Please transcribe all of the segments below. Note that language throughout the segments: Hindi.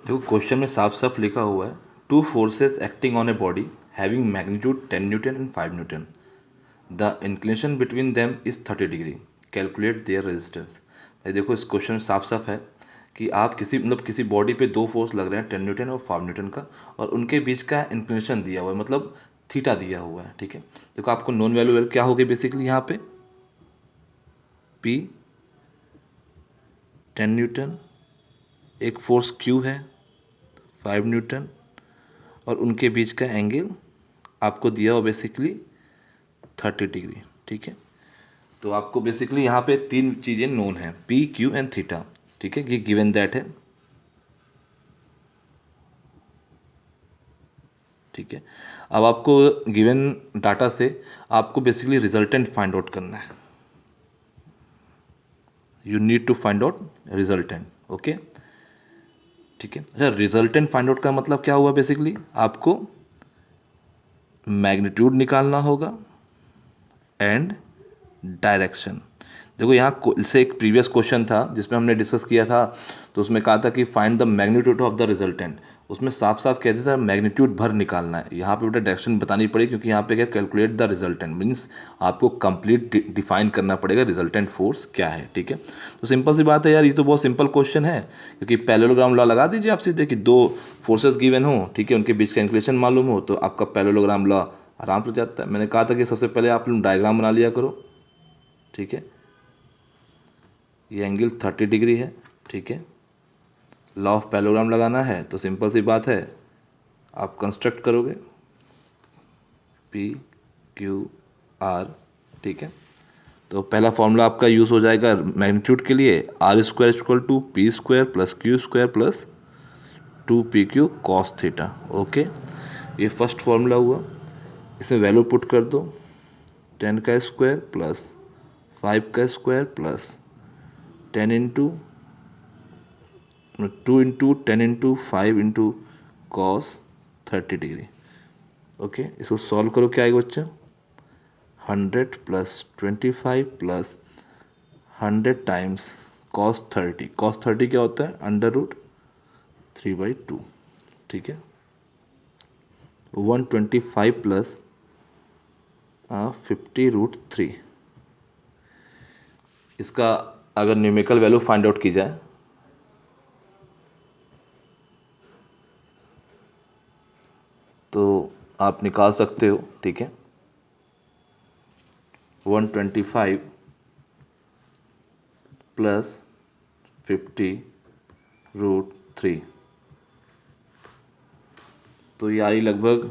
देखो क्वेश्चन में साफ साफ लिखा हुआ है, two forces acting on a body having magnitude 10 Newton and 5 Newton, the inclination between them is 30 degree, calculate their resistance. भाई देखो इस क्वेश्चन में साफ साफ है कि आप किसी बॉडी पे दो फोर्स लग रहे हैं 10 न्यूटन और 5 न्यूटन का, और उनके बीच का इंक्लिनेशन दिया हुआ है, मतलब थीटा दिया हुआ है। ठीक है, देखो आपको नॉन वैल्यू क्या होगी बेसिकली यहाँ पे, पी 10 न्यूटन, एक फोर्स क्यू है 5 न्यूटन, और उनके बीच का एंगल आपको दिया हो बेसिकली 30 डिग्री। ठीक है, तो आपको बेसिकली यहाँ पे तीन चीज़ें नोन हैं, पी क्यू एंड थीटा। ठीक है, ये गिवन दैट है। ठीक है, अब आपको गिवन डाटा से आपको बेसिकली रिजल्टेंट फाइंड आउट करना है। You need to find out resultant. Okay, ठीक है। अच्छा, रिजल्टेंट फाइंड आउट का मतलब क्या हुआ, बेसिकली आपको मैग्नीट्यूड निकालना होगा एंड डायरेक्शन। देखो यहाँ से एक प्रीवियस क्वेश्चन था जिसमें हमने डिस्कस किया था, तो उसमें कहा था कि find the magnitude of the resultant. उसमें साफ साफ कहते थे मैग्नीट्यूड भर निकालना है। यहाँ पे बेटा डायरेक्शन बतानी पड़ेगी, क्योंकि यहाँ पे क्या, कैलकुलेट द रिजल्टेंट मीन्स आपको कंप्लीट डिफाइन करना पड़ेगा रिजल्टेंट फोर्स क्या है। ठीक है, तो सिंपल सी बात है यार, ये तो बहुत सिंपल क्वेश्चन है, क्योंकि पैरेललोग्राम लॉ लगा दीजिए आप सीधे कि दो फोर्सेस गिवन हो, ठीक है, उनके बीच का इंक्लिनेशन मालूम हो, तो आपका पैरेललोग्राम लॉ आराम से जाता है। मैंने कहा था कि सबसे पहले आप लोग डायग्राम बना लिया करो। ठीक है, ये एंगल 30 डिग्री है। ठीक है, लॉ ऑफ पैरेललोग्राम लगाना है तो सिंपल सी बात है, आप कंस्ट्रक्ट करोगे पी क्यू आर। ठीक है, तो पहला फॉर्मूला आपका यूज़ हो जाएगा मैग्नीट्यूड के लिए, R square equal to P square plus Q square plus 2 PQ cos theta. Okay, ये फर्स्ट फॉर्मूला हुआ। इसमें वैल्यू पुट कर दो, 10 का स्क्वायर प्लस 5 का square plus 10 into cos 30 degree. Okay, इसको सॉल्व करो, क्या आएगा बच्चा, 100 plus 25 plus 100 times cos 30। Cos 30 क्या होता है, √3/2। ठीक है, 125 प्लस 50√3। इसका अगर न्यूमेरिकल वैल्यू फाइंड आउट की जाए तो आप निकाल सकते हो। ठीक है, 125 प्लस 50√3, तो ये आ रही लगभग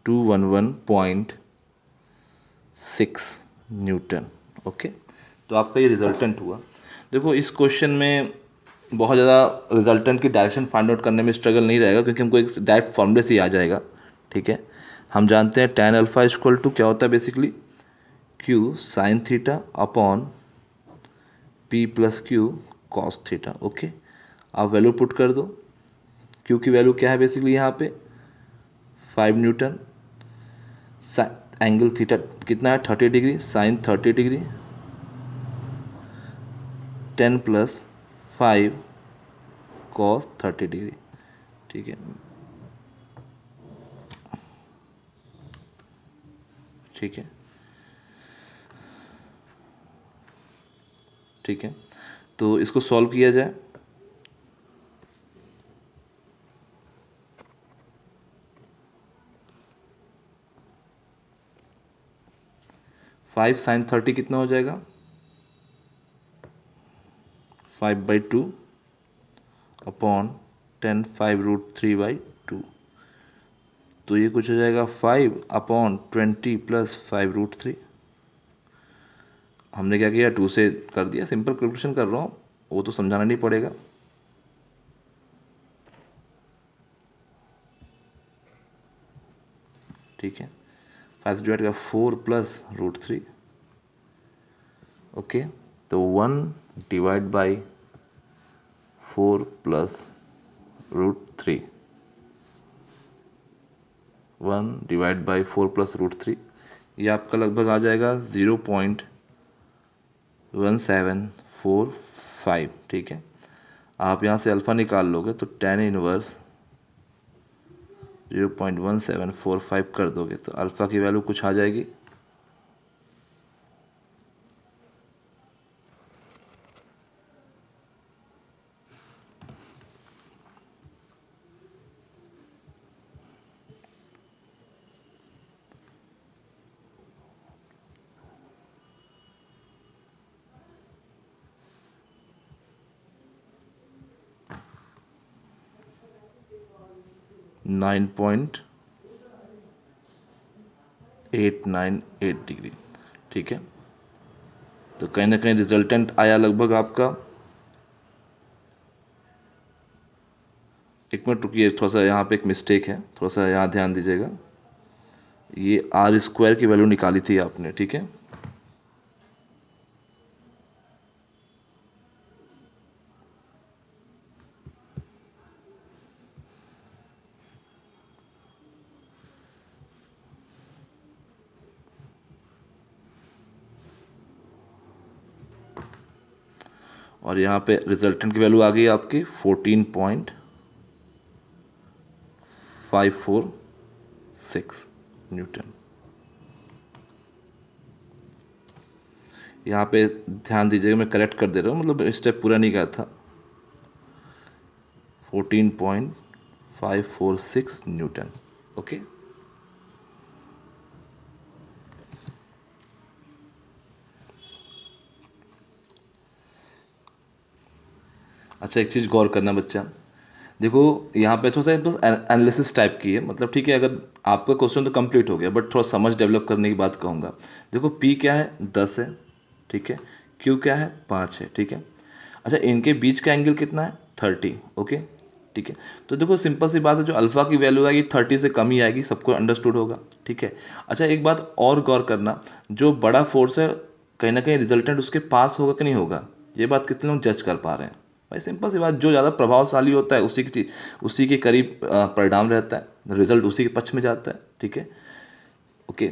211.6 न्यूटन। ओके, तो आपका ये रिजल्टेंट हुआ। देखो इस क्वेश्चन में बहुत ज़्यादा रिजल्टेंट की डायरेक्शन फाइंड आउट करने में स्ट्रगल नहीं रहेगा, क्योंकि हमको एक डायरेक्ट फॉर्मूले से ही आ जाएगा। ठीक है, हम जानते हैं tan अल्फा इक्वल टू क्या होता है basically, Q sine theta upon P plus Q cos theta. Okay, आप वैल्यू पुट कर दो। Q की वैल्यू क्या है बेसिकली यहाँ पे 5 न्यूटन, एंगल थीटा कितना है 30 degree, sine 30 degree, 10 plus 5 cos 30 degree. ठीक है, ठीक है, ठीक है, तो इसको सॉल्व किया जाए। फाइव साइन 30 कितना हो जाएगा, 5/2 अपॉन 10 5√3/2, तो ये कुछ हो जाएगा 5/20 प्लस 5√3। हमने क्या किया, 2 से कर दिया, सिंपल कैलकुलेशन कर रहा हूँ, वो तो समझाना नहीं पड़ेगा। ठीक है, 5 डिवाइड का 4 प्लस √3। ओके, तो 1 divide by 4 plus √3, 1 divide by 4 plus √3, ये आपका लगभग आ जाएगा 0.1745। ठीक है, आप यहाँ से अल्फ़ा निकाल लोगे तो tan इनवर्स 0.1745 कर दोगे तो अल्फ़ा की वैल्यू कुछ आ जाएगी, 9.898 डिग्री। ठीक है, तो कहीं ना कहीं रिजल्टेंट आया लगभग आपका, एक मिनट रुकिए, थोड़ा सा यहाँ पे एक मिस्टेक है, थोड़ा सा यहाँ ध्यान दीजिएगा। ये आर स्क्वायर की वैल्यू निकाली थी आपने, ठीक है, और यहाँ पे रिजल्टेंट की वैल्यू आ गई आपकी 14.546 न्यूटन। यहाँ पे ध्यान दीजिएगा, मैं करेक्ट कर दे रहा हूँ, मतलब स्टेप पूरा नहीं गया था। 14.546 न्यूटन। ओके, अच्छा एक चीज़ गौर करना बच्चा, देखो यहाँ पे थोड़ा सा बस एनालिसिस टाइप की है, मतलब ठीक है, अगर आपका क्वेश्चन तो कंप्लीट हो गया, बट थोड़ा समझ डेवलप करने की बात कहूँगा। देखो P क्या है, 10 है, ठीक है, Q क्या है, 5 है, ठीक है। अच्छा, इनके बीच का एंगल कितना है, 30। ओके, ठीक है, तो देखो सिंपल सी बात है, जो अल्फ़ा की वैल्यू आएगी 30 से कम ही आएगी, सबको अंडरस्टूड होगा, ठीक है। अच्छा एक बात और गौर करना, जो बड़ा फोर्स है कहीं ना कहीं रिजल्टेंट उसके पास होगा कि नहीं होगा, ये बात कितने लोग जज कर पा रहे हैं। भाई सिंपल सी बात, जो ज़्यादा प्रभावशाली होता है उसी के करीब परिणाम रहता है, रिजल्ट उसी के पक्ष में जाता है, ठीक है। ओके,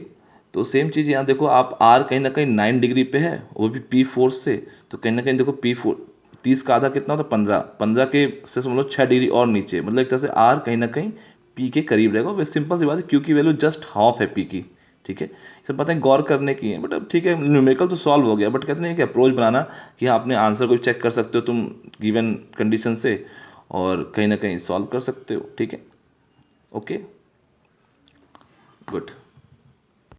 तो सेम चीज़ यहाँ देखो, आप आर कहीं ना कहीं 9 डिग्री पे है, वो भी पी फोर्स से, तो कहीं ना कहीं देखो P4 30 का आधा कितना होता है, 15, 15 के से समझ लो 6 डिग्री और नीचे, मतलब एक तरह से आर कहीं ना कहीं पी के करीब रहेगा। वैसे सिंपल सी बात है, क्योंकि वैल्यू जस्ट हाफ है पी की, ठीक है। सब बातें गौर करने की है, बट अब ठीक है, न्यूमेरिकल तो सॉल्व हो गया, बट कहते नहीं कि अप्रोच बनाना कि हाँ अपने आंसर को चेक कर सकते हो तुम गिवन कंडीशन से, और कहीं ना कहीं सॉल्व कर सकते हो, ठीक है। Okay, good.